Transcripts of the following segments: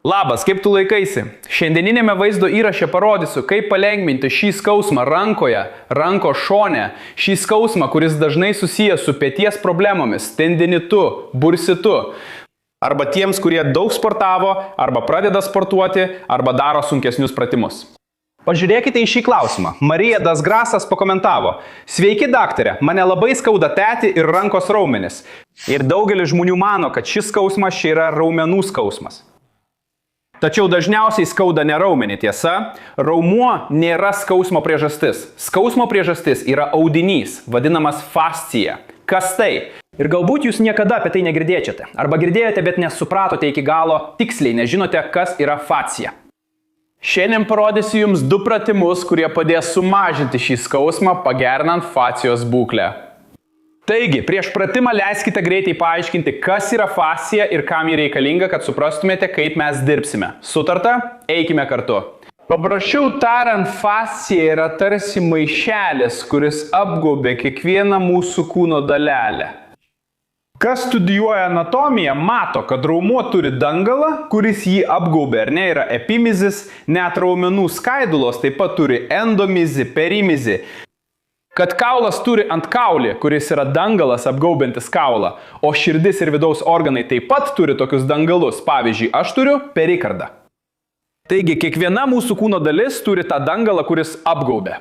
Labas, kaip tu laikaisi? Šiandieninėme vaizdo įraše parodysiu, kaip palengvinti šį skausmą rankoje, rankos šone, šį skausmą, kuris dažnai susijęs su peties problemomis, tendinitu, bursitu. Arba tiems, kurie daug sportavo, arba pradeda sportuoti, arba daro sunkesnius pratimus. Pažiūrėkite į šį klausimą. Marija Dasgrasas pakomentavo: Sveiki, daktare, mane labai skauda petį ir rankos raumenis. Ir daugelis žmonių mano, kad šis skausmas čia yra raumenų skausmas. Tačiau dažniausiai skauda ne raumenį, tiesa. Raumuo nėra skausmo priežastis. Skausmo priežastis yra audinys, vadinamas fascija. Kas tai? Ir galbūt jūs niekada apie tai negirdėjote. Arba girdėjote, bet nesupratote iki galo tiksliai, nežinote, kas yra fascija. Šiandien parodysiu jums 2 pratimus, kurie padės sumažinti šį skausmą, pagerinant fascijos būklę. Taigi, prieš pratimą leiskite greitai paaiškinti, kas yra fascija ir kam ji reikalinga, kad suprastumėte, kaip mes dirbsime. Sutarta? Eikime kartu. Paprasčiau tariant, fascija yra tarsi maišelis, kuris apgaubia kiekvieną mūsų kūno dalelę. Kas studijuoja anatomiją, mato, kad raumuo turi dangalą, kuris jį apgaubia, ar ne, yra epimizis, net raumenų skaidulos taip pat turi endomizį, perimizį. Kad kaulas turi antkaulį, kuris yra dangalas apgaubiantis kaulą, o širdis ir vidaus organai taip pat turi tokius dangalus. Pavyzdžiui, aš turiu perikardą. Taigi, kiekviena mūsų kūno dalis turi tą dangalą, kuris apgaubia.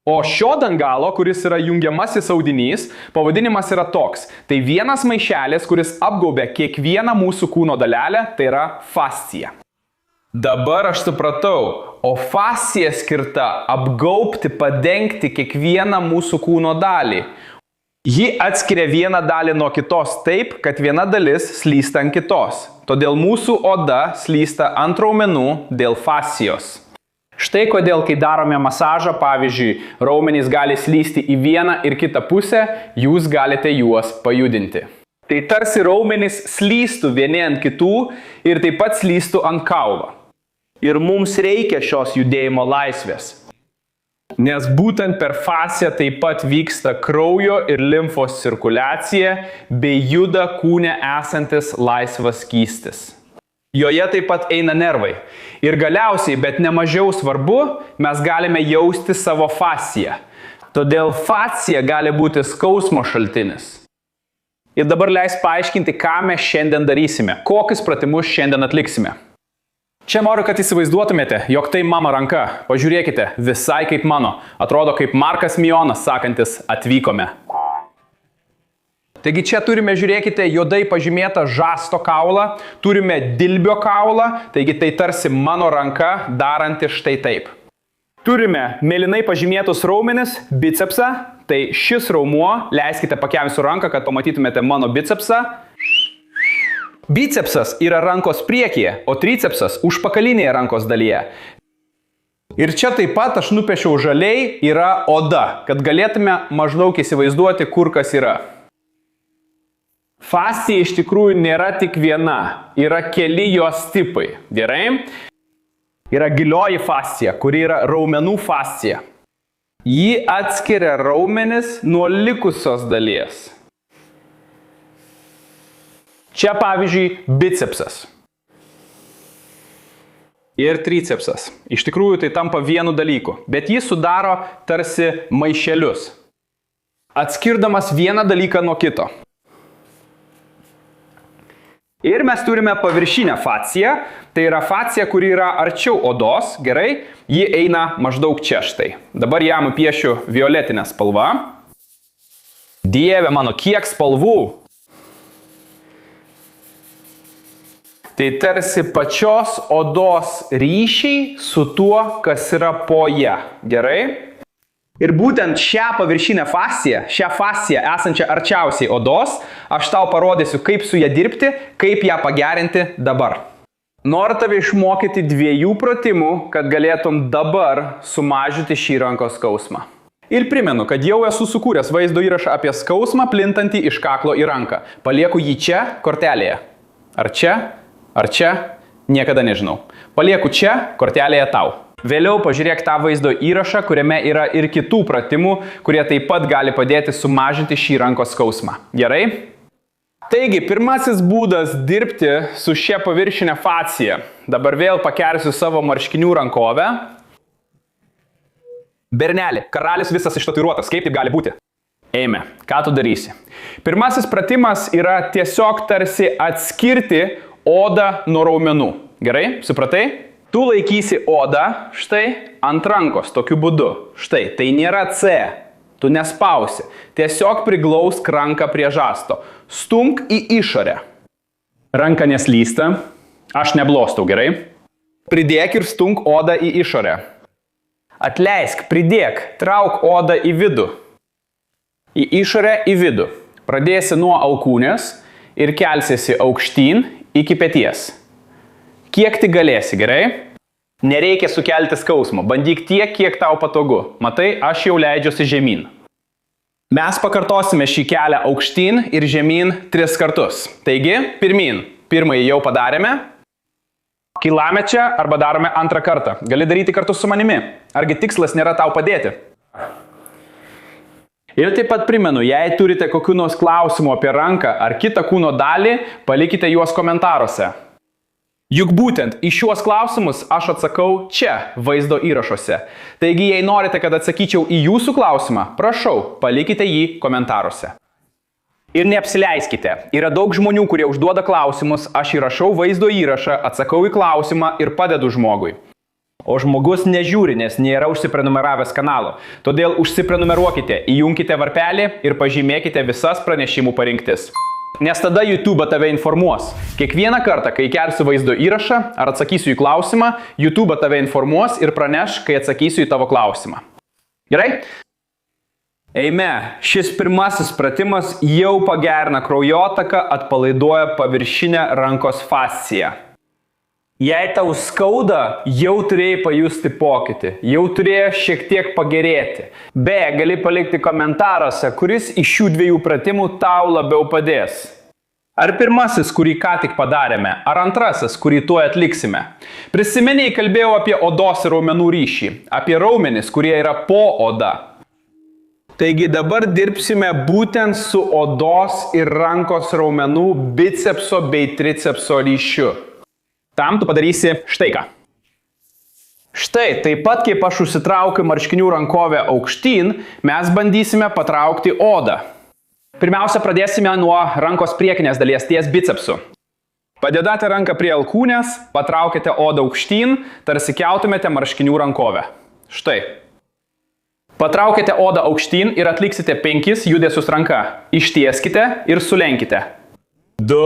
O šio dangalo, kuris yra jungiamasis audinys, pavadinimas yra toks. Tai vienas maišelis, kuris apgaubia kiekvieną mūsų kūno dalelę, tai yra fascija. Dabar aš supratau, o fascija skirta apgaubti, padengti kiekvieną mūsų kūno dalį. Ji atskiria vieną dalį nuo kitos taip, kad viena dalis slysta ant kitos. Todėl mūsų oda slysta ant raumenų dėl fascijos. Štai kodėl, kai darome masažą, pavyzdžiui, raumenys gali slysti į vieną ir kitą pusę, jūs galite juos pajudinti. Tai tarsi raumenys slystų vieni ant kitų ir taip pat slystų ant kaulo. Ir mums reikia šios judėjimo laisvės. Nes būtent per fasciją taip pat vyksta kraujo ir limfos cirkuliacija bei juda kūne esantis laisvas skystis. Joje taip pat eina nervai. Ir galiausiai, bet nemažiau svarbu, mes galime jausti savo fasciją. Todėl fascija gali būti skausmo šaltinis. Ir dabar leis paaiškinti, ką mes šiandien darysime, kokius pratimus šiandien atliksime. Čia noriu, kad įsivaizduotumėte, jog tai mano ranka. Pažiūrėkite, visai kaip mano. Atrodo kaip Markas Mijonas sakantis atvykome. Taigi čia turime, žiūrėkite, juodai pažymėtą žasto kaulą, turime dilbio kaulą, taigi tai tarsi mano ranka daranti štai taip. Turime mėlynai pažymėtus raumenis, bicepsą, tai šis raumuo, leiskite pakelsiu ranką, kad pamatytumėte mano bicepsą. Bicepsas yra rankos priekyje, o tricepsas užpakalinėje rankos dalyje. Ir čia taip pat aš nupiešiau žaliai yra oda, kad galėtume maždaug įsivaizduoti, kur kas yra. Fascija iš tikrųjų nėra tik viena, yra keli jos tipai. Gerai? Yra gilioji fascija, kuri yra raumenų fascija. Ji atskiria raumenis nuo likusios dalies. Čia pavyzdžiui bicepsas. Ir tricepsas. Iš tikrųjų tai tampa vienu dalyku, bet jis sudaro tarsi maišelius, atskirdamas vieną dalyką nuo kito. Ir mes turime paviršinę fasciją, tai yra fascija, kuri yra arčiau odos, gerai, ji eina maždaug čia štai. Dabar ją nupiešiu violetinę spalvą. Dieve mano, kiek spalvų! Tai tarsi pačios odos ryšiai su tuo, kas yra po ją, gerai? Ir būtent šią paviršinę fasciją, šią fasciją esančią arčiausiai odos, aš tau parodysiu, kaip su ją dirbti, kaip ją pagerinti dabar. Noriu tave išmokyti 2 pratimų, kad galėtum dabar sumažinti šį rankos skausmą. Ir primenu, kad jau esu sukūręs vaizdo įrašą apie skausmą plintantį iš kaklo į ranką. Palieku jį čia, kortelėje. Ar čia? Ar čia? Niekada nežinau. Palieku čia, kortelėje tau. Vėliau pažiūrėk tą vaizdo įrašą, kuriame yra ir kitų pratimų, kurie taip pat gali padėti sumažinti šį rankos skausmą. Gerai? Taigi, pirmasis būdas dirbti su šia paviršinė fascija. Dabar vėl pakelsiu savo marškinių rankovę. Berneli, karalis visas ištatuiruotas, kaip taip gali būti? Eime, ką tu darysi? Pirmasis pratimas yra tiesiog tarsi atskirti odą nuo raumenų. Gerai, supratai? Tu laikysi odą, štai, ant rankos, tokiu būdu. Štai, tai nėra C. Tu nespausi. Tiesiog priglausk ranką prie žasto. Stumk į išorę. Ranka neslysta. Aš neblostau, gerai? Pridėk ir stunk odą į išorę. Atleisk, pridėk, trauk odą į vidų. Į išorę, į vidų. Pradėsi nuo alkūnės ir kelsiesi aukštyn iki peties. Kiek tik galėsi, gerai? Nereikia sukelti skausmo. Bandyk tiek, kiek tau patogu. Matai, aš jau leidžiuosi žemyn. Mes pakartosime šį kelią aukštyn ir žemyn 3 kartus. Taigi, pirmyn. Pirmąjį jau padarėme. Kilame čia arba darome antrą kartą. Gali daryti kartu su manimi. Argi tikslas nėra tau padėti? Ir taip pat primenu, jei turite kokių nors klausimų apie ranką ar kitą kūno dalį, palikite juos komentaruose. Juk būtent į šiuos klausimus aš atsakau čia, vaizdo įrašuose. Taigi, jei norite, kad atsakyčiau į jūsų klausimą, prašau, palikite jį komentaruose. Ir neapsileiskite. Yra daug žmonių, kurie užduoda klausimus, aš įrašau vaizdo įrašą, atsakau į klausimą ir padedu žmogui. O žmogus nežiūri, nes nėra užsiprenumeravęs kanalo. Todėl užsiprenumeruokite, įjunkite varpelį ir pažymėkite visas pranešimų parinktis. Nes tada YouTube tave informuos. Kiekvieną kartą, kai kelsiu vaizdo įrašą ar atsakysiu į klausimą, YouTube tave informuos ir praneš, kai atsakysiu į tavo klausimą. Gerai? Eime, šis pirmasis pratimas jau pagerina kraujotaką, atpalaiduoja paviršinę rankos fasciją. Jei tau skauda, jau turėjai pajusti pokytį, jau turėjo šiek tiek pagerėti. Beje, gali palikti komentaruose, kuris iš šių 2 pratimų tau labiau padės. Ar pirmasis, kurį ką tik padarėme, ar antrasis, kurį tuoj atliksime. Prisimeniai kalbėjau apie odos ir raumenų ryšį, apie raumenis, kurie yra po oda. Taigi dabar dirbsime būtent su odos ir rankos raumenų bicepso bei tricepso ryšiu. Tam tu padarysi štai ką. Štai, taip pat kaip aš užsitraukiu marškinių rankovę aukštyn, mes bandysime patraukti odą. Pirmiausia, pradėsime nuo rankos priekinės dalies ties bicepsu. Padedate ranką prie alkūnės, patraukite odą aukštyn, tarsi keltumėte marškinių rankovę. Štai. Patraukite odą aukštyn ir atliksite 5 judesius ranka. Ištieskite ir sulenkite. 2,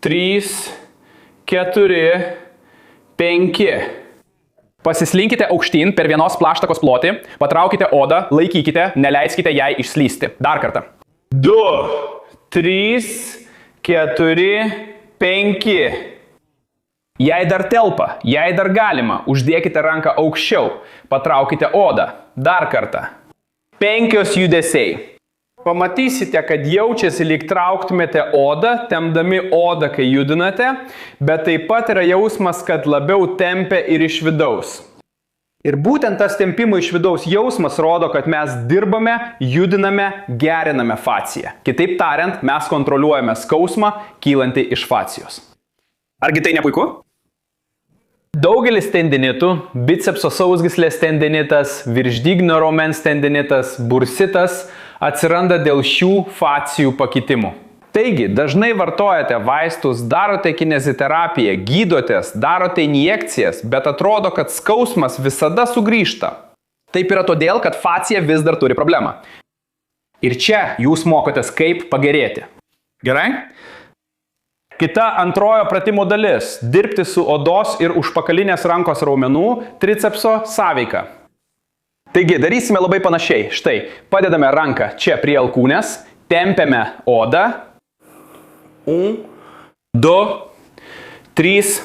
3, 4, 5. Pasislinkite aukštyn per vienos plaštakos plotį, patraukite odą, laikykite, neleiskite jai išslysti. Dar kartą. 2, 3, 4, 5. Jei dar telpa, jei dar galima, uždėkite ranką aukščiau, patraukite odą. Dar kartą. 5 judesiai. Pamatysite, kad jaučiasi lyg trauktumėte odą, tempdami odą, kai judinate, bet taip pat yra jausmas, kad labiau tempia ir iš vidaus. Ir būtent tas tempimo iš vidaus jausmas rodo, kad mes dirbame, judiname, geriname fasciją. Kitaip tariant, mes kontroliuojame skausmą, kylantį iš fascijos. Argi tai ne puiku? Daugelis tendinitų, bicepso sausgyslės tendinitas, viršdygnio raumens tendinitas, bursitas atsiranda dėl šių fascijų pakitimų. Taigi, dažnai vartojate vaistus, darote kineziterapiją, gydotės, darote injekcijas, bet atrodo, kad skausmas visada sugrįžta. Taip yra todėl, kad fascija vis dar turi problemą. Ir čia jūs mokotės, kaip pagerėti. Gerai? Kita antrojo pratimo dalis – dirbti su odos ir užpakalinės rankos raumenų tricepso sąveika. Taigi, darysime labai panašiai. Štai, padedame ranką čia prie alkūnės, tempiame odą. 1, 2, 3,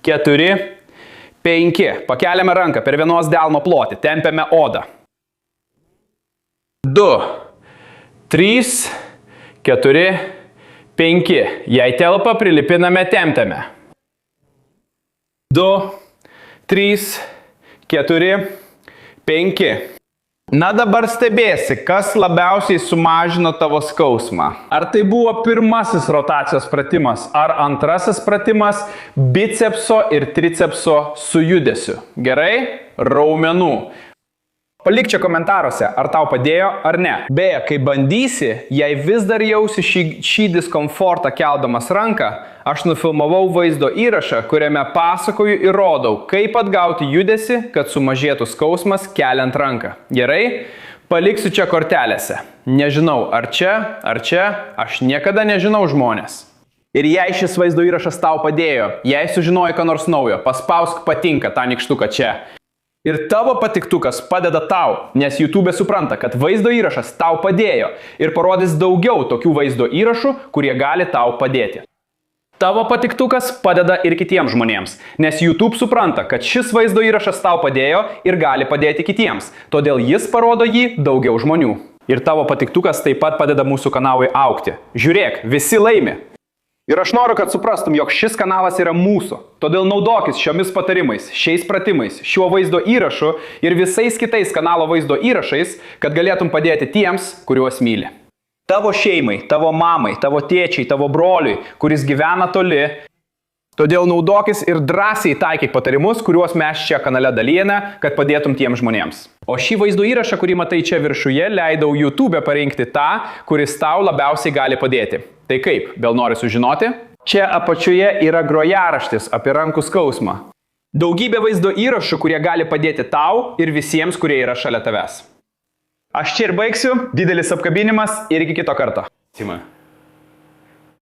4, 5. Pakeliame ranką per vienos delno plotį, tempiame odą. 2, 3, 4, 5. Jei telpa, prilipiname, tempiame. 2, 3, 4, 5. Na dabar stebėsi, kas labiausiai sumažino tavo skausmą. Ar tai buvo pirmasis rotacijos pratimas, ar antrasis pratimas bicepso ir tricepso su judesiu. Gerai? Raumenų. Palik čia komentaruose, ar tau padėjo ar ne. Beje, kai bandysi, jei vis dar jausi šį diskomfortą keldamas ranką, aš nufilmavau vaizdo įrašą, kuriame pasakoju ir rodau, kaip atgauti judesį, kad sumažėtų skausmas keliant ranką. Gerai? Paliksiu čia kortelėse. Nežinau, ar čia, aš niekada nežinau žmonės. Ir jei šis vaizdo įrašas tau padėjo, jei sužinojai ką nors naujo, paspausk patinka tą nykštuką čia. Ir tavo patiktukas padeda tau, nes YouTube supranta, kad vaizdo įrašas tau padėjo ir parodys daugiau tokių vaizdo įrašų, kurie gali tau padėti. Tavo patiktukas padeda ir kitiems žmonėms, nes YouTube supranta, kad šis vaizdo įrašas tau padėjo ir gali padėti kitiems, todėl jis parodo jį daugiau žmonių. Ir tavo patiktukas taip pat padeda mūsų kanalui augti. Žiūrėk, visi laimi. Ir aš noriu, kad suprastum, jog šis kanalas yra mūsų. Todėl naudokis šiomis patarimais, šiais pratimais, šiuo vaizdo įrašu ir visais kitais kanalo vaizdo įrašais, kad galėtum padėti tiems, kuriuos myli. Tavo šeimai, tavo mamai, tavo tėčiai, tavo broliui, kuris gyvena toli. Todėl naudokis ir drąsiai taikyk patarimus, kuriuos mes čia kanale dalijame, kad padėtum tiems žmonėms. O šį vaizdo įrašą, kurį matai čia viršuje, leidau YouTube parinkti tą, kuris tau labiausiai gali padėti. Tai kaip, vėl nori sužinoti? Čia apačioje yra grojaraštis apie rankų skausmą. Daugybė vaizdo įrašų, kurie gali padėti tau ir visiems, kurie yra šalia tavęs. Aš čia ir baigsiu, didelis apkabinimas ir iki kito karto. Sima.